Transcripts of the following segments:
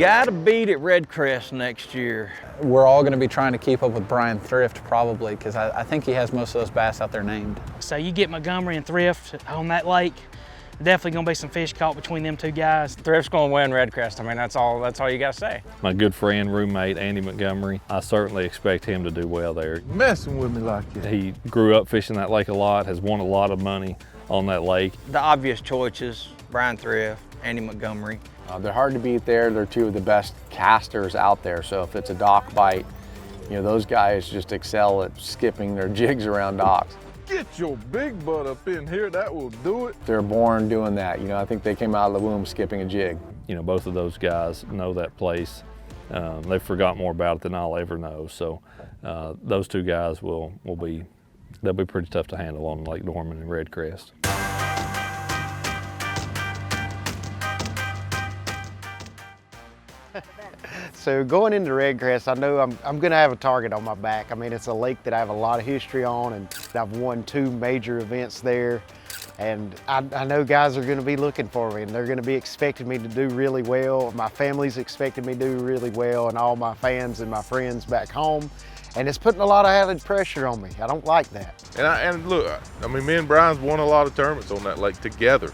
got to beat at REDCREST next year. We're all going to be trying to keep up with Bryan Thrift probably, because I think he has most of those bass out there named. So you get Montgomery and Thrift on that lake, definitely going to be some fish caught between them two guys. Thrift's going to win REDCREST. I mean, that's all you got to say. My good friend, roommate, Andy Montgomery, I certainly expect him to do well there. Messing with me like that. He grew up fishing that lake a lot, has won a lot of money on that lake. The obvious choices, Bryan Thrift, Andy Montgomery. They're hard to beat there. They're two of the best casters out there. So if it's a dock bite, you know, those guys just excel at skipping their jigs around docks. Get your big butt up in here, that will do it. They're born doing that. You know, I think they came out of the womb skipping a jig. You know, both of those guys know that place. They've forgot more about it than I'll ever know. So those two guys they'll be pretty tough to handle on Lake Norman and REDCREST. So going into REDCREST, I know I'm going to have a target on my back. I mean, it's a lake that I have a lot of history on, and I've won 2 major events there. And I know guys are going to be looking for me, and they're going to be expecting me to do really well. My family's expecting me to do really well, and all my fans and my friends back home. And it's putting a lot of added pressure on me. I don't like that. And look, I mean, me and Bryan's won a lot of tournaments on that lake together.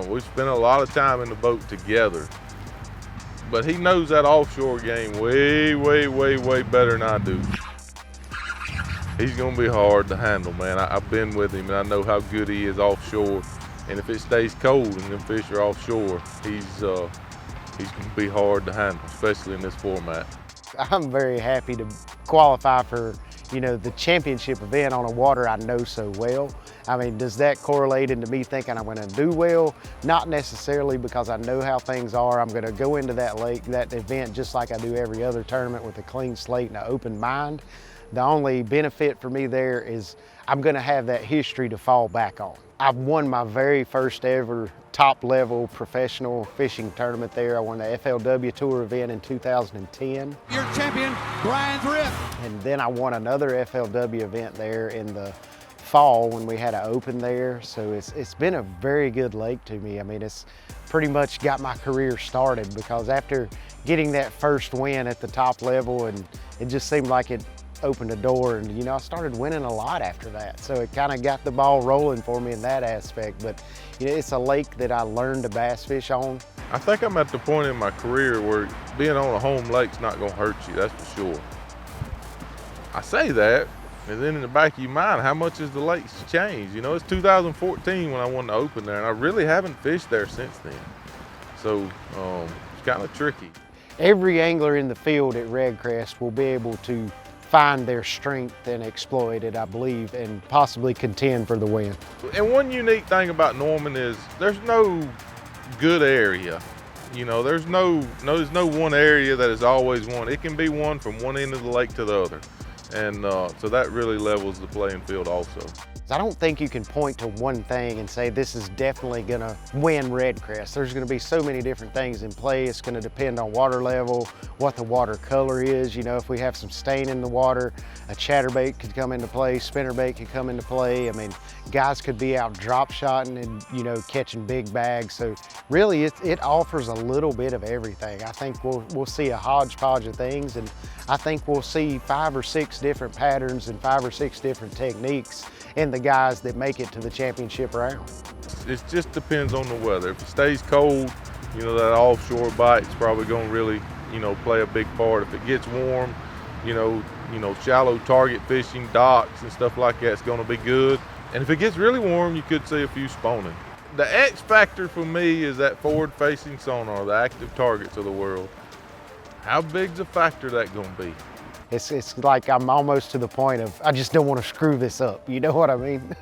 We spent a lot of time in the boat together. But he knows that offshore game way, way, way, way better than I do. He's gonna be hard to handle, man. I've been with him and I know how good he is offshore. And if it stays cold and them fish are offshore, he's gonna be hard to handle, especially in this format. I'm very happy to qualify for, you know, the championship event on a water I know so well. I mean, does that correlate into me thinking I'm gonna do well? Not necessarily, because I know how things are. I'm gonna go into that lake, that event, just like I do every other tournament, with a clean slate and an open mind. The only benefit for me there is I'm gonna have that history to fall back on. I've won my very first ever top level professional fishing tournament there. I won the FLW Tour event in 2010. Your champion, Bryan Thrift. And then I won another FLW event there in the fall when we had an open there. So it's been a very good lake to me. I mean, it's pretty much got my career started, because after getting that first win at the top level, and it just seemed like it opened a door, and you know, I started winning a lot after that. So it kind of got the ball rolling for me in that aspect. But you know, it's a lake that I learned to bass fish on. I think I'm at the point in my career where being on a home lake's not gonna hurt you, that's for sure. I say that, and then in the back of your mind, how much has the lakes changed? You know, it's 2014 when I won the open there, and I really haven't fished there since then. So it's kind of tricky. Every angler in the field at REDCREST will be able to find their strength and exploit it, I believe, and possibly contend for the win. And one unique thing about Norman is there's no good area. You know, there's no one area that is always won. It can be won from one end of the lake to the other. And so that really levels the playing field also. I don't think you can point to one thing and say this is definitely gonna win REDCREST. There's gonna be so many different things in play. It's gonna depend on water level, what the water color is. You know, if we have some stain in the water, a chatterbait could come into play, spinnerbait could come into play. I mean, guys could be out drop shotting and, you know, catching big bags. So really it offers a little bit of everything. I think we'll see a hodgepodge of things, and I think we'll see 5 or 6 different patterns and 5 or 6 different techniques in the guys that make it to the championship round. It just depends on the weather. If it stays cold, you know, that offshore bite's probably gonna really, you know, play a big part. If it gets warm, you know, shallow target fishing, docks and stuff like that's gonna be good. And if it gets really warm, you could see a few spawning. The X factor for me is that forward-facing sonar, the active targets of the world. How big's a factor that gonna be? It's like I'm almost to the point of, I just don't want to screw this up. You know what I mean?